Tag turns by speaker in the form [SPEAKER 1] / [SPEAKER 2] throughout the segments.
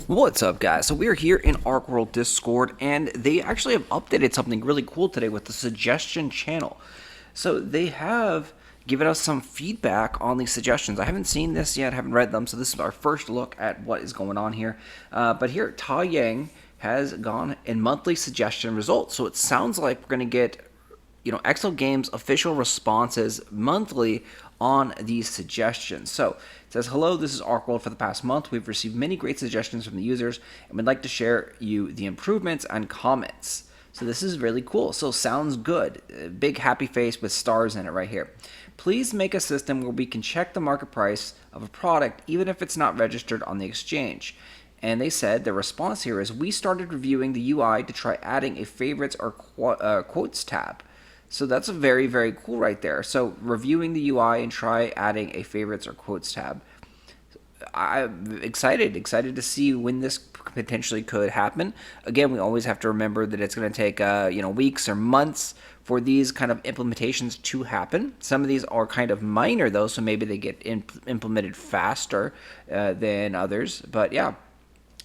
[SPEAKER 1] What's up, guys? So we're here in Archeworld Discord, and they actually have updated something really cool today with the suggestion channel. So they have given us some feedback on these suggestions. I haven't seen this yet, haven't read them, so this is our first look at what is going on here. But here, Ta Yang has gone in monthly suggestion results. So it sounds like we're going to get Exo Games official responses monthly on these suggestions. So it says, hello, this is Archeworld. For the past month, we've received many great suggestions from the users, and we'd like to share you the improvements and comments. So this is really cool. So sounds good. Big happy face with stars in it right here. Please make a system where we can check the market price of a product even if it's not registered on the exchange. And they said the response here is, we started reviewing the UI to try adding a favorites or quotes tab. So that's very, very cool right there. So reviewing the UI and try adding a favorites or quotes tab. I'm excited to see when this potentially could happen. Again, we always have to remember that it's going to take weeks or months for these kind of implementations to happen. Some of these are kind of minor though, so maybe they get implemented faster than others. But yeah.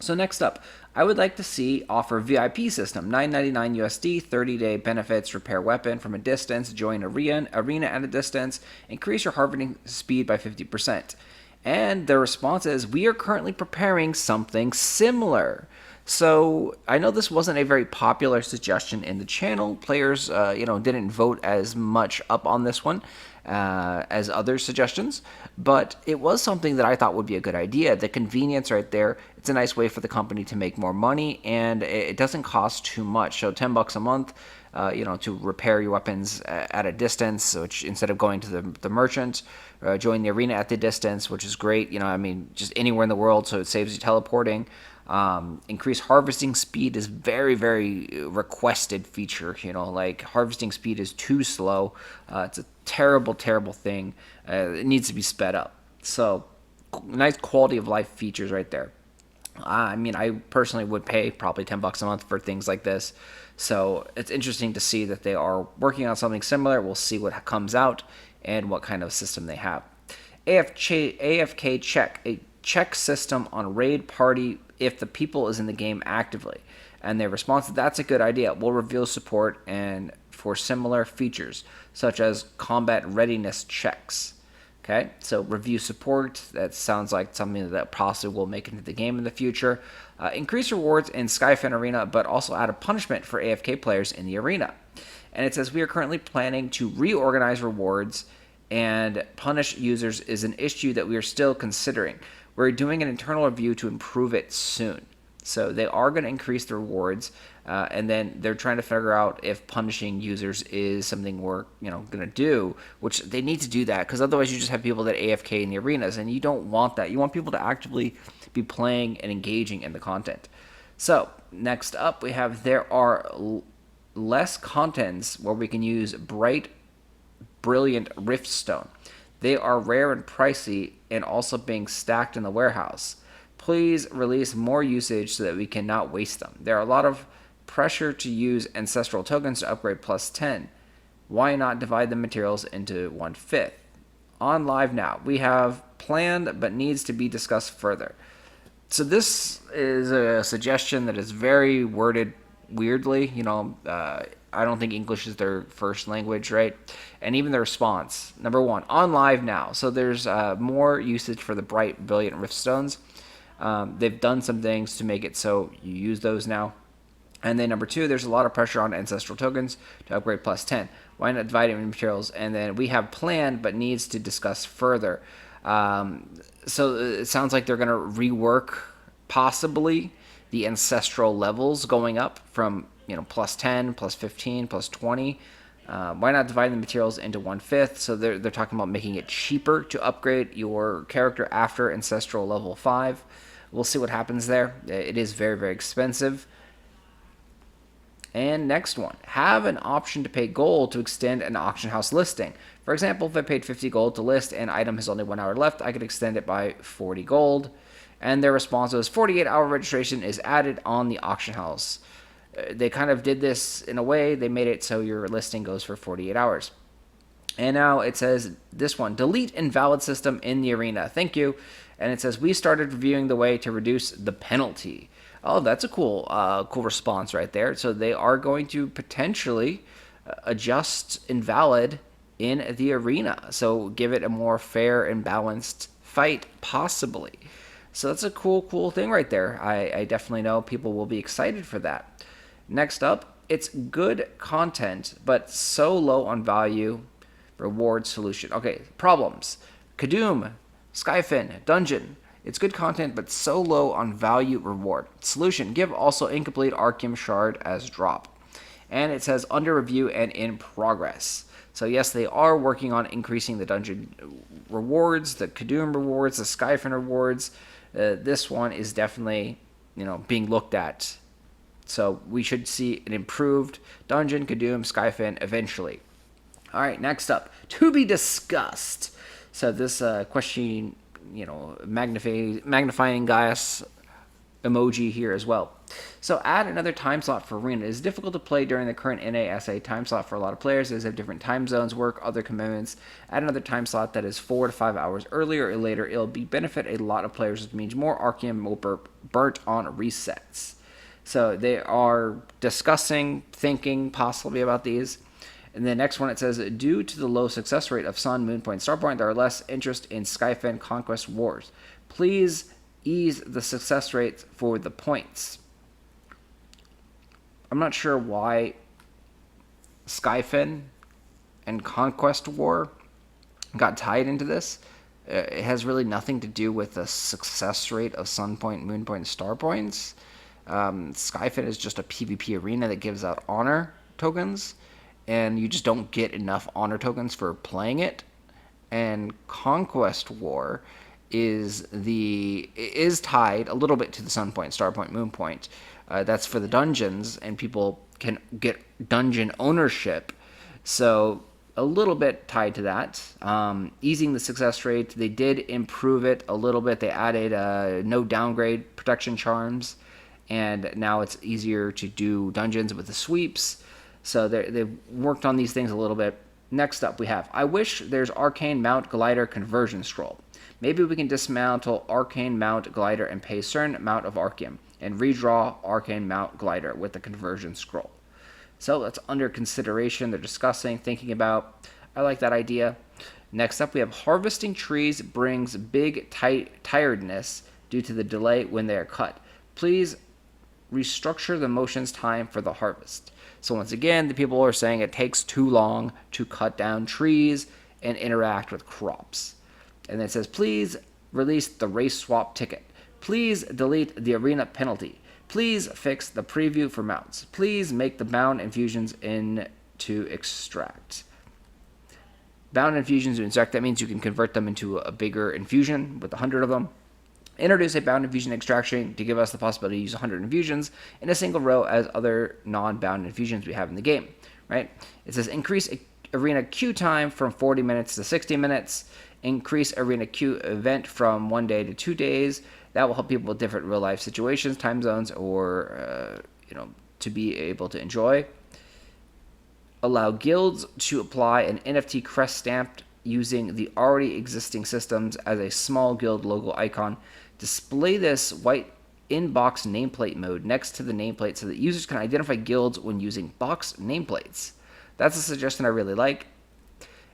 [SPEAKER 1] So next up, I would like to see offer VIP system, $9.99 USD, 30-day benefits, repair weapon from a distance, join arena at a distance, increase your harvesting speed by 50%. And the response is, we are currently preparing something similar. So I know this wasn't a very popular suggestion in the channel. Players, didn't vote as much up on this one as other suggestions, but it was something that I thought would be a good idea. The convenience right there, it's a nice way for the company to make more money, and it doesn't cost too much. So $10 a month, to repair your weapons at a distance, which instead of going to the merchant, join the arena at the distance, which is great. Just anywhere in the world, so it saves you teleporting. Increased harvesting speed is very, very requested feature. Like harvesting speed is too slow. It's a terrible, terrible thing. It needs to be sped up. So nice quality of life features right there. I personally would pay probably $10 a month for things like this. So it's interesting to see that they are working on something similar. We'll see what comes out and what kind of system they have. AFK check, a check system on raid party if the people is in the game actively. And their response, that's a good idea. We'll reveal support and for similar features, such as combat readiness checks. Okay, so review support, that sounds like something that possibly will make into the game in the future. Increase rewards in Skyfin Arena, but also add a punishment for AFK players in the arena. And it says, we are currently planning to reorganize rewards, and punish users is an issue that we are still considering. We're doing an internal review to improve it soon. So they are going to increase the rewards, and then they're trying to figure out if punishing users is something we're going to do, which they need to do that, because otherwise you just have people that AFK in the arenas, and you don't want that. You want people to actively be playing and engaging in the content. So next up, we have there are less contents where we can use brilliant riftstone. They are rare and pricey, and also being stacked in the warehouse. Please release more usage so that we cannot waste them. There are a lot of pressure to use ancestral tokens to upgrade plus 10. Why not divide the materials into 1/5? On live now. We have planned but needs to be discussed further. So this is a suggestion that is very worded weirdly. I don't think English is their first language, right? And even the response. Number one, on live now. So there's more usage for the bright, brilliant riftstones. They've done some things to make it so you use those now. And then number two, there's a lot of pressure on ancestral tokens to upgrade plus 10. Why not divide it into materials? And then we have planned but needs to discuss further. So it sounds like they're going to rework possibly the ancestral levels going up from plus 10, plus 15, plus 20. Why not divide the materials into 1/5? So they're talking about making it cheaper to upgrade your character after ancestral level 5. We'll see what happens there. It is very, very expensive. And next one, have an option to pay gold to extend an auction house listing. For example, if I paid 50 gold to list and item has only 1 hour left, I could extend it by 40 gold. And their response was 48-hour registration is added on the auction house. They kind of did this in a way, they made it so your listing goes for 48 hours. And now it says this one, delete invalid system in the arena. Thank you. And it says, we started reviewing the way to reduce the penalty. Oh, that's a cool response right there. So they are going to potentially adjust invalid in the arena. So give it a more fair and balanced fight, possibly. So that's a cool thing right there. I definitely know people will be excited for that. Next up, it's good content, but so low on value. Reward solution. Okay, problems. Kadum, Skyfin, Dungeon. It's good content, but so low on value reward. Solution. Give also incomplete Archeum Shard as drop. And it says under review and in progress. So yes, they are working on increasing the dungeon rewards, the Kadum rewards, the Skyfin rewards. This one is definitely, being looked at. So we should see an improved dungeon, Kadum, Skyfin eventually. All right, next up, to be discussed. So this question, magnifying glass emoji here as well. So add another time slot for Arena. It is difficult to play during the current NASA time slot for a lot of players as they have different time zones, work, other commitments. Add another time slot that is 4 to 5 hours earlier or later. It'll benefit a lot of players, which means more Archeum will be burnt on resets. So they are discussing, thinking possibly about these. And the next one, it says, due to the low success rate of Sun, Moonpoint, Starpoint, there are less interest in Skyfin Conquest Wars. Please ease the success rate for the points. I'm not sure why Skyfin and Conquest War got tied into this. It has really nothing to do with the success rate of Sunpoint, Moonpoint, Starpoints. Skyfin is just a PvP arena that gives out honor tokens, and you just don't get enough honor tokens for playing it. And Conquest War is tied a little bit to the Sunpoint, Starpoint, Moonpoint. That's for the dungeons, and people can get dungeon ownership. So a little bit tied to that. Easing the success rate, they did improve it a little bit. They added no downgrade protection charms, and now it's easier to do dungeons with the sweeps. So they've worked on these things a little bit. Next up we have, I wish there's Arcane Mount Glider conversion scroll. Maybe we can dismantle Arcane Mount Glider and pay a certain amount of Archeum, and redraw Arcane Mount Glider with the conversion scroll. So that's under consideration. They're discussing, thinking about. I like that idea. Next up we have harvesting trees brings big tiredness due to the delay when they are cut. Please restructure the motions time for the harvest. So once again, the people are saying it takes too long to cut down trees and interact with crops. And then it says, please release the race swap ticket. Please delete the arena penalty. Please fix the preview for mounts. Please make the bound infusions into extract. Bound infusions to extract, that means you can convert them into a bigger infusion with 100 of them. Introduce a bound infusion extraction to give us the possibility to use 100 infusions in a single row as other non-bound infusions we have in the game, right? It says increase arena queue time from 40 minutes to 60 minutes. Increase arena queue event from 1 day to 2 days. That will help people with different real-life situations, time zones, or to be able to enjoy. Allow guilds to apply an NFT crest stamp using the already existing systems as a small guild logo icon. Display this white in-box nameplate mode next to the nameplate so that users can identify guilds when using box nameplates. That's a suggestion I really like.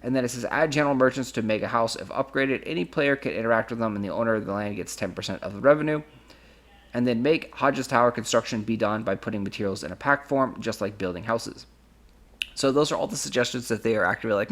[SPEAKER 1] And then it says add general merchants to Mega House. If upgraded, any player can interact with them and the owner of the land gets 10% of the revenue. And then make Hodges Tower construction be done by putting materials in a pack form, just like building houses. So those are all the suggestions that they are actually like,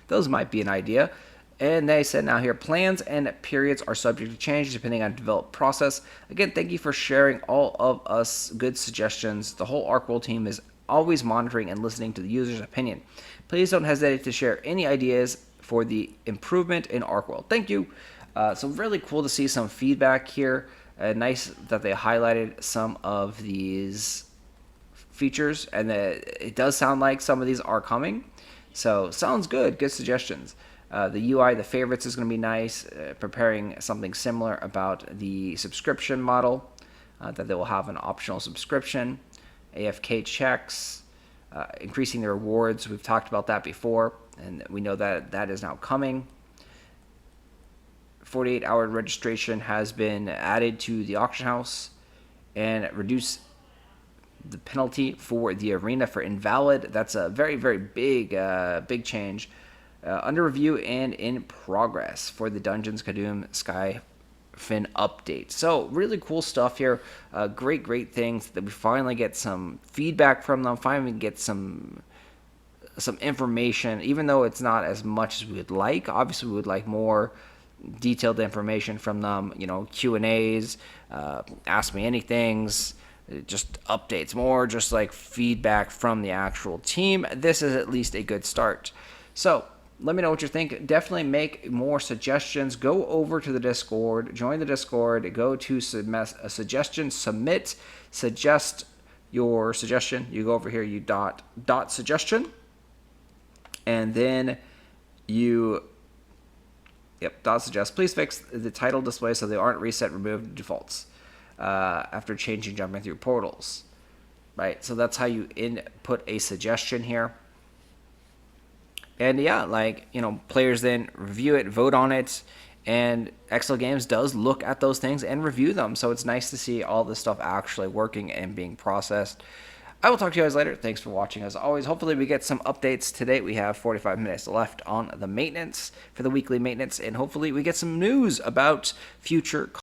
[SPEAKER 1] those might be an idea. And they said now here, plans and periods are subject to change depending on developed process. Again, thank you for sharing all of us good suggestions. The whole Archeworld team is always monitoring and listening to the user's opinion. Please don't hesitate to share any ideas for the improvement in Archeworld. Thank you. So really cool to see some feedback here. Nice that they highlighted some of these features, and it does sound like some of these are coming. So sounds good. Good suggestions. The UI, the favorites is going to be nice. Preparing something similar about the subscription model, that they will have an optional subscription. AFK checks. increasing the rewards. We've talked about that before, and we know that that is now coming. 48-hour registration has been added to the auction house, and reduce the penalty for the arena for invalid. That's a very, very big change. Under review and in progress for the Dungeons Kadum Skyfin update. So really cool stuff here. Great things that we finally get some feedback from them. Finally get some information, even though it's not as much as we would like. Obviously, we would like more detailed information from them. Q&As, ask me anythings, just updates, more just like feedback from the actual team. This is at least a good start. So let me know what you think. Definitely make more suggestions. Go over to the Discord, join the Discord, go to a suggestion, submit, suggest your suggestion. You go over here, you dot suggestion, and then you dot suggest. Please fix the title display so they aren't reset, removed defaults after changing jumping through portals. Right, so that's how you input a suggestion here. And players then review it, vote on it, and Excel Games does look at those things and review them. So it's nice to see all this stuff actually working and being processed. I will talk to you guys later. Thanks for watching as always. Hopefully we get some updates today. We have 45 minutes left on the maintenance for the weekly maintenance, and hopefully we get some news about future